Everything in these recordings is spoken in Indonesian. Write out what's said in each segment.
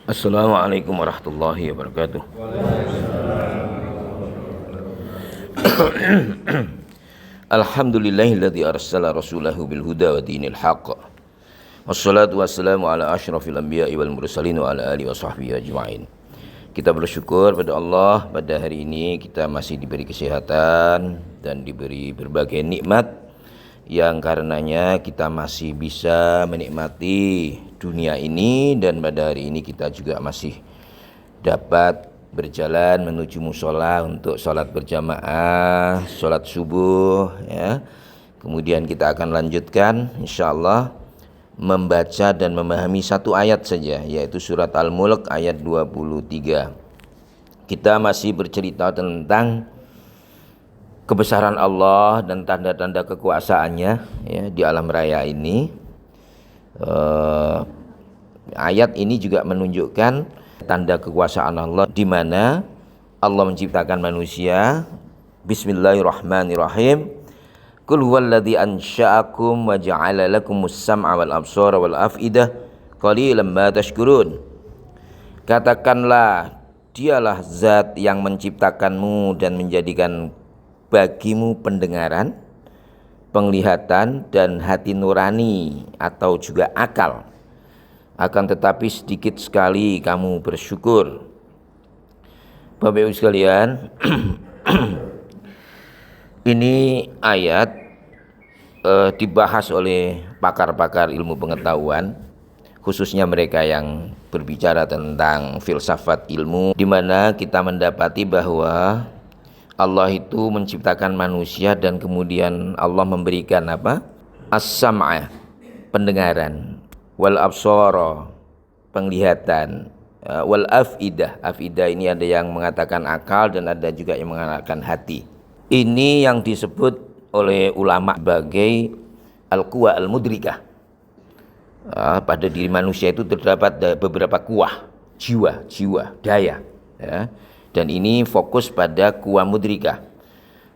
Assalamualaikum warahmatullahi wabarakatuh. Alhamdulillahilladzi arsala rasulahu bil huda wa dinil haqq. Wassalatu wassalamu ala asyrafil anbiya'i wal mursalin wa ala alihi washabbihi ajma'in. Kita bersyukur pada Allah, pada hari ini kita masih diberi kesehatan dan diberi berbagai nikmat yang karenanya kita masih bisa menikmati dunia ini, dan pada hari ini kita juga masih dapat berjalan menuju musola untuk sholat berjamaah, sholat subuh ya. Kemudian kita akan lanjutkan insyaallah membaca dan memahami satu ayat saja, yaitu surat Al-Mulk ayat 23. Kita masih bercerita tentang kebesaran Allah dan tanda-tanda kekuasaannya ya di alam raya ini. Ayat ini juga menunjukkan tanda kekuasaan Allah, di mana Allah menciptakan manusia. Bismillahirrahmanirrahim. Qul huwallazi ansha'akum wa ja'ala lakumus sam'a wal absara wal af'idah qalilan ma tashkurun. Katakanlah, dialah zat yang menciptakanmu dan menjadikan bagimu pendengaran, penglihatan, dan hati nurani atau juga akal. Akan tetapi sedikit sekali kamu bersyukur. Bapak Ibu sekalian, ini ayat dibahas oleh pakar-pakar ilmu pengetahuan, khususnya mereka yang berbicara tentang filsafat ilmu, di mana kita mendapati bahwa Allah itu menciptakan manusia dan kemudian Allah memberikan apa? As-sam'a, pendengaran, wal absara, penglihatan, wal afidah. Afidah ini ada yang mengatakan akal dan ada juga yang mengatakan hati. Ini yang disebut oleh ulama sebagai al-quwa al-mudrikah. Pada diri manusia itu terdapat beberapa kuah, jiwa, daya ya. Dan ini fokus pada quwa mudrikah,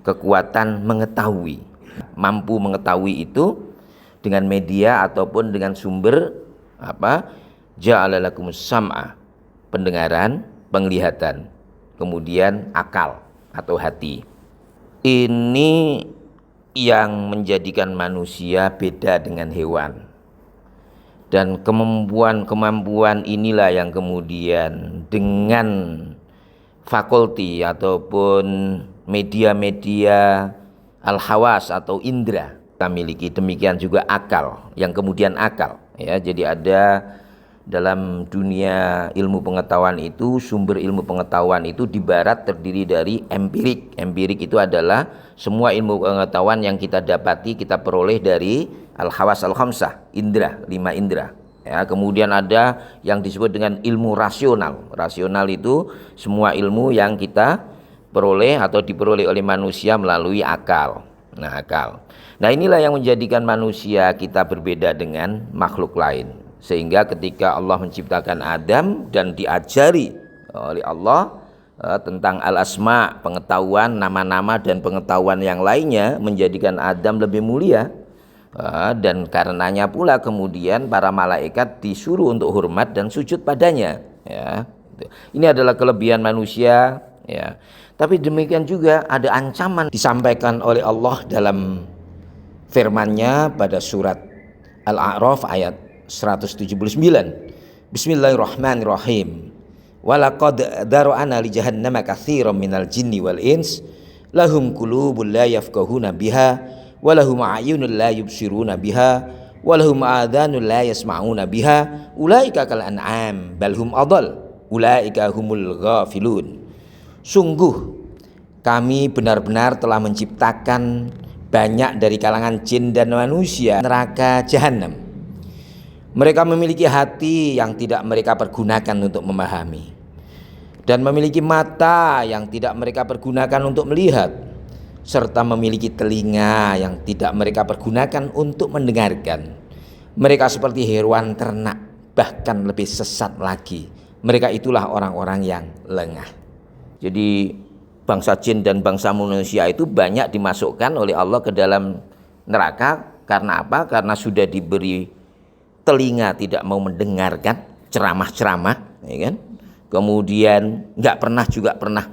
kekuatan mengetahui, mampu mengetahui itu dengan media ataupun dengan sumber apa? Ja'ala lakumus sam'a, pendengaran, penglihatan, kemudian akal atau hati. Ini yang menjadikan manusia beda dengan hewan. Dan kemampuan inilah yang kemudian dengan fakulti ataupun media-media al-hawas atau indera kita miliki, demikian juga akal, yang kemudian akal ya. Jadi ada dalam dunia ilmu pengetahuan itu, sumber ilmu pengetahuan itu di barat terdiri dari empirik. Empirik itu adalah semua ilmu pengetahuan yang kita dapati, kita peroleh dari al-hawas al-khamsah, indera, 5 indera ya. Kemudian ada yang disebut dengan ilmu rasional. Rasional itu semua ilmu yang kita peroleh atau diperoleh oleh manusia melalui akal. Nah inilah yang menjadikan manusia kita berbeda dengan makhluk lain. Sehingga ketika Allah menciptakan Adam dan diajari oleh Allah tentang al-asma, pengetahuan nama-nama dan pengetahuan yang lainnya, menjadikan Adam lebih mulia. Dan karenanya pula kemudian para malaikat disuruh untuk hormat dan sujud padanya ya. Ini adalah kelebihan manusia ya. Tapi demikian juga ada ancaman disampaikan oleh Allah dalam firman-Nya pada surat Al-A'raf ayat 179. Bismillahirrahmanirrahim. Walaqad dara'ana li jahannama katsiran minal jinni wal ins lahum qulubun la yafqahuna biha walahum a'yunun la yubsiruna biha walahum adhanun la yasma'una biha ulaika kal an'am balhum adall ulaika humul ghafilun. Sungguh kami benar-benar telah menciptakan banyak dari kalangan jin dan manusia neraka jahanam. Mereka memiliki hati yang tidak mereka pergunakan untuk memahami, dan memiliki mata yang tidak mereka pergunakan untuk melihat, serta memiliki telinga yang tidak mereka pergunakan untuk mendengarkan. Mereka seperti hewan ternak, bahkan lebih sesat lagi. Mereka itulah orang-orang yang lengah. Jadi bangsa jin dan bangsa manusia itu banyak dimasukkan oleh Allah ke dalam neraka. Karena apa? Karena sudah diberi telinga tidak mau mendengarkan ceramah-ceramah ya kan? Kemudian nggak pernah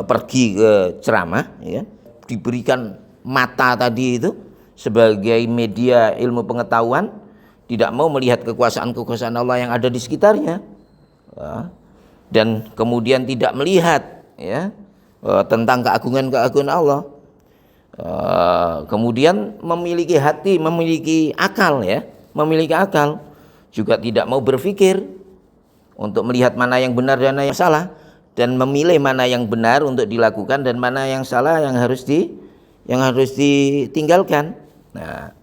pergi ke ceramah, ya kan? Diberikan mata tadi itu sebagai media ilmu pengetahuan, tidak mau melihat kekuasaan Allah yang ada di sekitarnya, dan kemudian tidak melihat, ya, tentang keagungan Allah. Kemudian memiliki hati, memiliki akal, ya, memiliki akal, juga tidak mau berpikir untuk melihat mana yang benar dan mana yang salah, dan memilih mana yang benar untuk dilakukan dan mana yang salah yang harus ditinggalkan. Nah,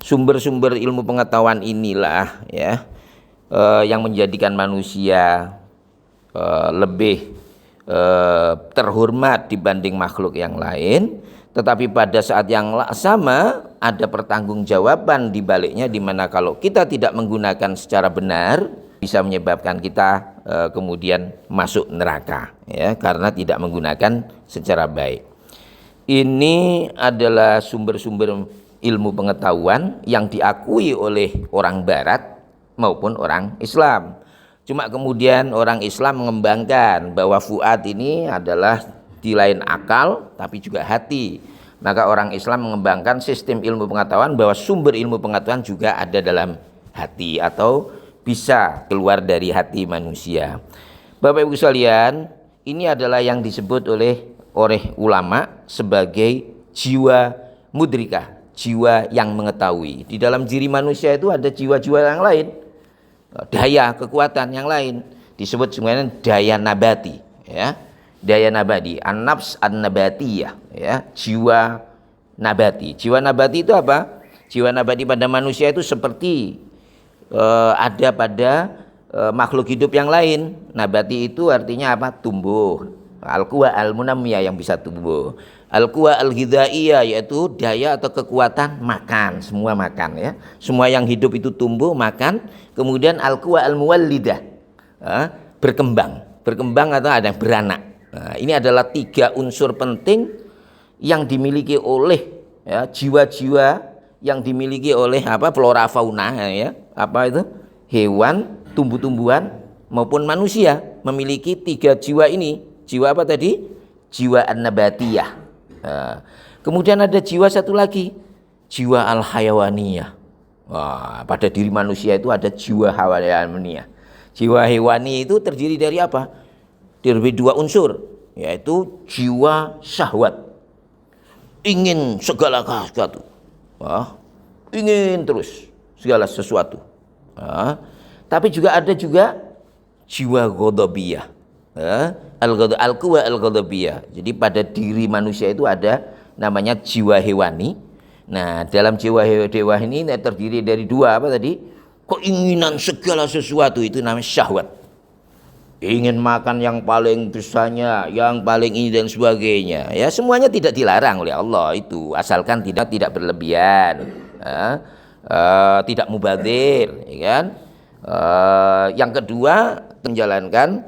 sumber-sumber ilmu pengetahuan inilah, ya, yang menjadikan manusia lebih terhormat dibanding makhluk yang lain. Tetapi pada saat yang sama ada pertanggungjawaban di baliknya, di mana kalau kita tidak menggunakan secara benar bisa menyebabkan kita kemudian masuk neraka, ya, karena tidak menggunakan secara baik. Ini adalah sumber-sumber ilmu pengetahuan yang diakui oleh orang Barat maupun orang Islam. Cuma kemudian orang Islam mengembangkan bahwa fuad ini adalah di lain akal tapi juga hati. Maka orang Islam mengembangkan sistem ilmu pengetahuan bahwa sumber ilmu pengetahuan juga ada dalam hati atau bisa keluar dari hati manusia. Bapak Ibu sekalian, ini adalah yang disebut oleh ulama sebagai jiwa mudrikah, jiwa yang mengetahui. Di dalam diri manusia itu ada jiwa-jiwa yang lain, daya kekuatan yang lain, disebut sebenarnya daya nabati, ya, daya nabati, an-nafs an-nabatiyah, ya, jiwa nabati. Jiwa nabati itu apa? Jiwa nabati pada manusia itu seperti ada pada makhluk hidup yang lain. Nabati itu artinya apa? Tumbuh. Al-quwa al-munamiyah, yang bisa tumbuh. Al-quwa al-ghidaiyah, yaitu daya atau kekuatan makan, semua makan, ya. Semua yang hidup itu tumbuh, makan. Kemudian al-quwa al-muwallidah, berkembang atau ada beranak. Nah, ini adalah 3 unsur penting yang dimiliki oleh, ya, jiwa-jiwa yang dimiliki oleh flora fauna, ya, itu hewan, tumbuh-tumbuhan maupun manusia memiliki 3 jiwa ini. Jiwa apa tadi? Jiwa an-nabatiyah. Kemudian ada jiwa satu lagi, jiwa al-hayawaniyah. Pada diri manusia itu ada jiwa hayawaniyah. Jiwa hewani itu terdiri dari apa? Dari 2 unsur, yaitu jiwa syahwat, ingin segala sesuatu, ingin terus segala sesuatu. Tapi juga ada jiwa ghadabiyah, al-quwa al-ghadabiyah. Jadi pada diri manusia itu ada namanya jiwa hewani. Nah, dalam jiwa hewani ini terdiri dari 2 apa tadi? Keinginan segala sesuatu, itu namanya syahwat. Ingin makan yang paling besarnya, yang paling ini dan sebagainya, ya, semuanya tidak dilarang oleh Allah itu, asalkan tidak berlebihan, tidak mubadzir, ya kan. Yang kedua, menjalankan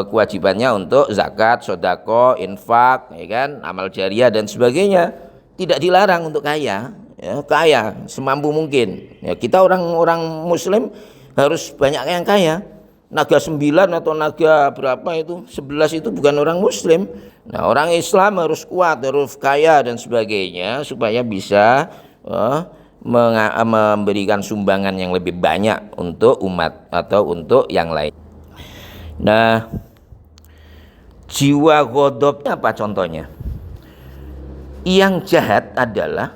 kewajibannya untuk zakat, sedekah, infak, ya kan, amal jariah dan sebagainya. Tidak dilarang untuk kaya, ya, kaya semampu mungkin. Ya, kita orang muslim harus banyak yang kaya. Naga 9 atau naga berapa itu, 11 itu bukan orang muslim. Nah, orang Islam harus kuat, harus kaya dan sebagainya supaya bisa memberikan sumbangan yang lebih banyak untuk umat atau untuk yang lain. Nah, jiwa ghadabnya apa contohnya? Yang jahat adalah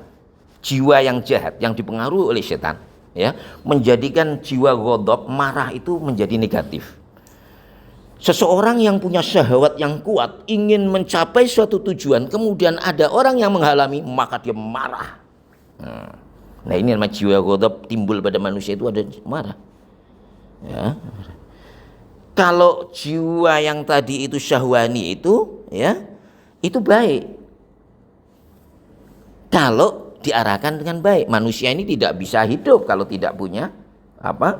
jiwa yang jahat yang dipengaruhi oleh setan, ya, menjadikan jiwa ghadab, marah itu menjadi negatif. Seseorang yang punya syahwat yang kuat, ingin mencapai suatu tujuan, kemudian ada orang yang menghalangi, maka dia marah. Nah, ini namanya jiwa ghadab timbul pada manusia, itu ada marah, ya. Kalau jiwa yang tadi itu syahwani itu, ya, itu baik. Kalau diarahkan dengan baik, manusia ini tidak bisa hidup kalau tidak punya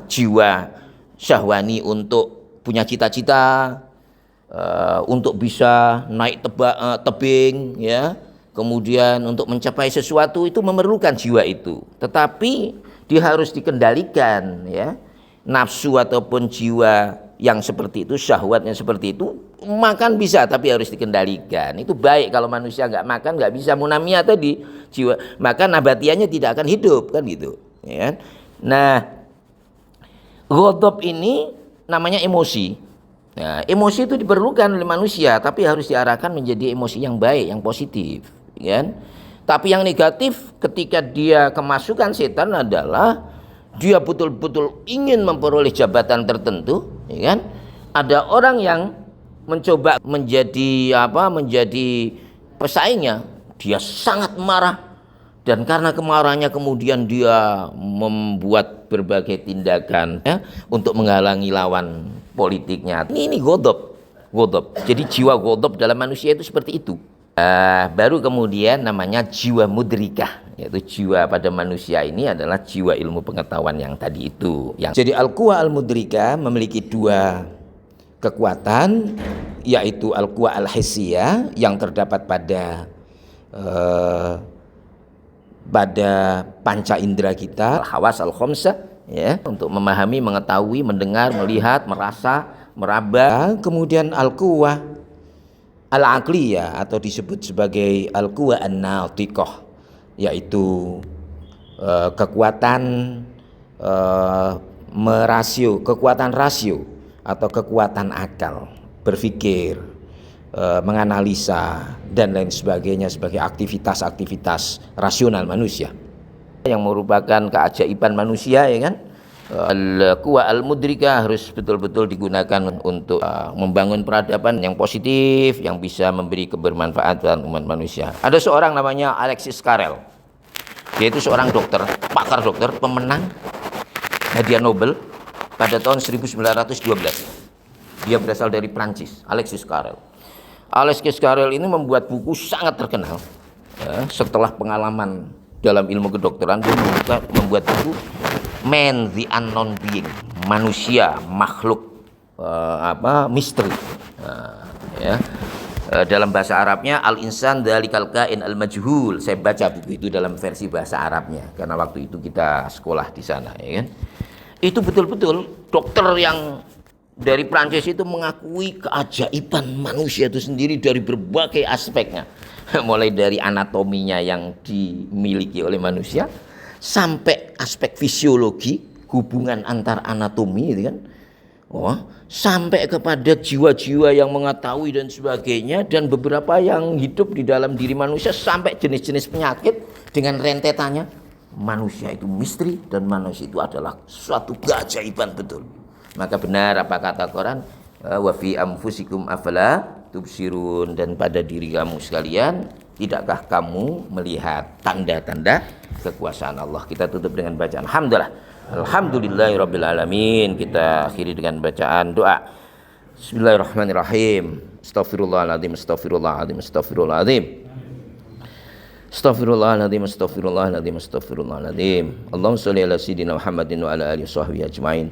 jiwa syahwani untuk punya cita-cita, untuk bisa naik tebing, ya, kemudian untuk mencapai sesuatu itu memerlukan jiwa itu. Tetapi dia harus dikendalikan, ya, nafsu ataupun jiwa yang seperti itu, syahwatnya seperti itu, makan bisa tapi harus dikendalikan. Itu baik. Kalau manusia nggak makan nggak bisa munamia tadi, jiwa maka nabatiannya tidak akan hidup kan gitu, ya kan? Nah, ghadab ini namanya emosi. Nah, emosi itu diperlukan oleh manusia tapi harus diarahkan menjadi emosi yang baik, yang positif, ya kan? Tapi yang negatif ketika dia kemasukan setan adalah dia betul-betul ingin memperoleh jabatan tertentu, ya kan? Ada orang yang mencoba menjadi pesaingnya, dia sangat marah dan karena kemarahannya kemudian dia membuat berbagai tindakan ya, untuk menghalangi lawan politiknya. Ini ghadab. Jadi jiwa ghadab dalam manusia itu seperti itu. Baru kemudian namanya jiwa mudrikah, yaitu jiwa pada manusia ini adalah jiwa ilmu pengetahuan yang tadi itu. Jadi al-quwa al-mudrikah memiliki dua kekuatan, yaitu al-quwa al-hissiyah yang terdapat pada panca indera kita, al-hawas al-khamsah, ya, untuk memahami, mengetahui, mendengar, melihat, merasa, meraba. Kemudian al-quwa al-aqliyah atau disebut sebagai al-quwa an-natiqah, yaitu kekuatan kekuatan rasio atau kekuatan akal, berpikir, menganalisa dan lain sebagainya sebagai aktivitas-aktivitas rasional manusia yang merupakan keajaiban manusia, ya kan? Al-quwa al-mudrika harus betul-betul digunakan untuk membangun peradaban yang positif yang bisa memberi kebermanfaatan umat manusia. Ada seorang namanya Alexis Carrel. Dia itu seorang dokter, pakar dokter, pemenang hadiah Nobel pada tahun 1912. Dia berasal dari Prancis, Alexis Carrel. Alexis Carrel ini membuat buku sangat terkenal. Ya, setelah pengalaman dalam ilmu kedokteran, dia membuat buku Man the Unknown Being, manusia, makhluk misteri. Ya. Dalam bahasa Arabnya Al-Insan Dzalikal Kain Al-Majhul. Saya baca buku itu dalam versi bahasa Arabnya karena waktu itu kita sekolah di sana, ya kan? Itu betul-betul dokter yang dari Prancis itu mengakui keajaiban manusia itu sendiri dari berbagai aspeknya. Mulai dari anatominya yang dimiliki oleh manusia sampai aspek fisiologi, hubungan antar anatomi, gitu kan? Sampai kepada jiwa-jiwa yang mengetahui dan sebagainya, dan beberapa yang hidup di dalam diri manusia sampai jenis-jenis penyakit dengan rentetannya. Manusia itu misteri dan manusia itu adalah suatu keajaiban betul. Maka benar apa kata Quran, wa fi anfusikum afala tubsirun, dan pada diri kamu sekalian tidakkah kamu melihat tanda-tanda kekuasaan Allah. Kita tutup dengan bacaan hamdalah. Alhamdulillahirabbil alamin. Kita akhiri dengan bacaan doa. Bismillahirrahmanirrahim. Astaghfirullahaladzim, astaghfirullahaladzim, astaghfirullahaladzim. Astaghfirullahaladzim, astaghfirullahaladzim, astaghfirullahaladzim. Allahumma sholli ala sayyidina Muhammadin wa ala alihi washabbihi ajmain.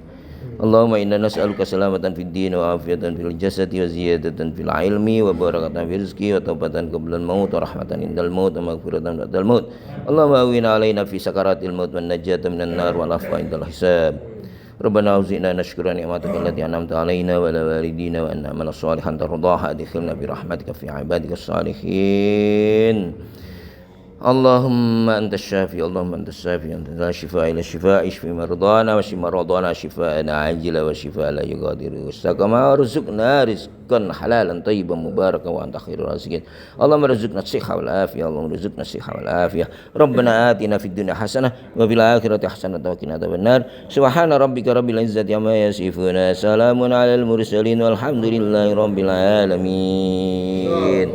Allahumma inna nas'aluka salamatan fid din wa afiyatan fil jasadi wa ziyadatan fil ilmi wa barakatan fil rizqi wa taubatan qabla al maut wa rahmatan indal maut wa maghfiratan ba'dal maut. Allahumma awwina alaina fi sakaratil maut wan najata minan nar wal afwa indal hisab. Rabbana auzi'na nashkura ni'mataka allati an'amta alaina wa ala walidina wa an na'mala shalihan tardaha adkhilna bi rahmatika fi ibadikas salihin. Allahumma antas syafi, Allahumma antas syafi, anta la shifaa illa shifaa, ishfi mardana wa shfi maradana shifaa'an ajila wa shifaa la yughadiru saqama, warzuqna rizqan halalan tayyiban mubarakan wa anta khairur raziqin. Allahumma rizqna as-sihha wal afiyah, Allahumma rizqna as-sihha wal afiyah. Rabbana atina fid dunya hasanah wa fil akhirati hasanah wa qina adzabannar. Subhana rabbika rabbil izzati amma yasifun, salamun alal mursalin walhamdulillahi rabbil alamin.